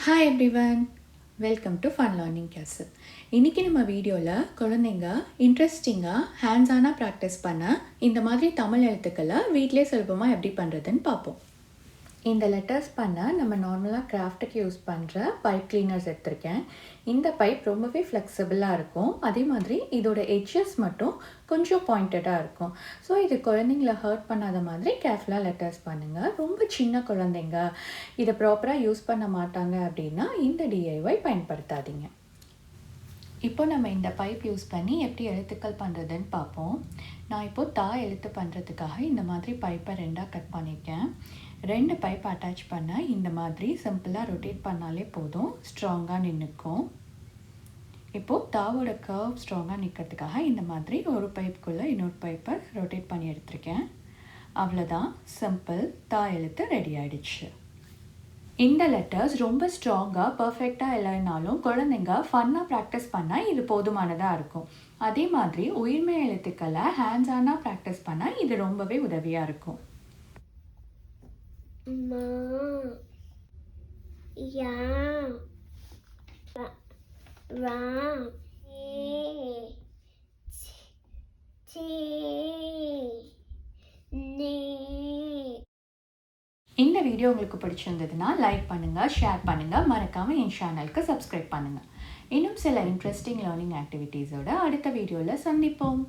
Hi everyone, welcome to fun learning castle. இன்றைக்கி நம்ம வீடியோவில் குழந்தைங்க இன்ட்ரெஸ்டிங்காக ஹேண்ட்ஸானாக ப்ராக்டிஸ் பண்ண இந்த மாதிரி தமிழ் எழுத்துக்களை வீட்டிலே சுலபமாக எப்படி பண்ணுறதுன்னு பார்ப்போம். இந்த லெட்டர்ஸ் பண்ண நம்ம நார்மலாக கிராஃப்ட்டுக்கு யூஸ் பண்ணுற பைப் கிளீனர்ஸ் எடுத்திருக்கேன். இந்த பைப் ரொம்பவே ஃப்ளெக்சிபிளாக இருக்கும். அதே மாதிரி இதோட எட்ஜஸ் மட்டும் கொஞ்சம் பாயிண்டடாக இருக்கும். ஸோ இது குழந்தைங்கள ஹர்ட் பண்ணாத மாதிரி கேர்ஃபுல்லாக லெட்டர்ஸ் பண்ணுங்கள். ரொம்ப சின்ன குழந்தைங்க இதை ப்ராப்பராக யூஸ் பண்ண மாட்டாங்க அப்படின்னா இந்த டிஐஒய் பயன்படுத்தாதீங்க. இப்போ நம்ம இந்த பைப் யூஸ் பண்ணி எப்படி எழுத்துக்கள் பண்ணுறதுன்னு பார்ப்போம். நான் இப்போது தா எழுத்து பண்ணுறதுக்காக இந்த மாதிரி பைப்பை ரெண்டாக கட் பண்ணியிருக்கேன். 2 பைப் அட்டாச் பண்ண இந்த மாதிரி சிம்பிளாக ரொட்டேட் பண்ணாலே போதும், ஸ்ட்ராங்காக நின்றுக்கும். இப்போது தாவோட கர்வ் ஸ்ட்ராங்காக நிற்கிறதுக்காக இந்த மாதிரி ஒரு பைப்புக்குள்ளே இன்னொரு பைப்பை ரொட்டேட் பண்ணி எடுத்திருக்கேன். அவ்வளோதான், சிம்பிள் தா எழுத்து ரெடி ஆகிடுச்சு. இந்த லெட்டர்ஸ் ரொம்ப ஸ்ட்ராங்காக பர்ஃபெக்டாக இல்லைனாலும் குழந்தைங்க ஃபன்னாக ப்ராக்டிஸ் பண்ணால் இது போதுமானதாக இருக்கும். அதே மாதிரி உயிர்மை எழுத்துக்களை ஹேண்ட்ஸானாக ப்ராக்டிஸ் பண்ணால் இது ரொம்பவே உதவியாக இருக்கும். இந்த வீடியோ உங்களுக்கு பிடிச்சிருந்ததுன்னா லைக் பண்ணுங்கள், ஷேர் பண்ணுங்கள், மறக்காமல் என் சேனலுக்கு சப்ஸ்கிரைப் பண்ணுங்கள். இன்னும் சில இன்ட்ரெஸ்டிங் லேர்னிங் ஆக்டிவிட்டீஸோட அடுத்த வீடியோவில் சந்திப்போம்.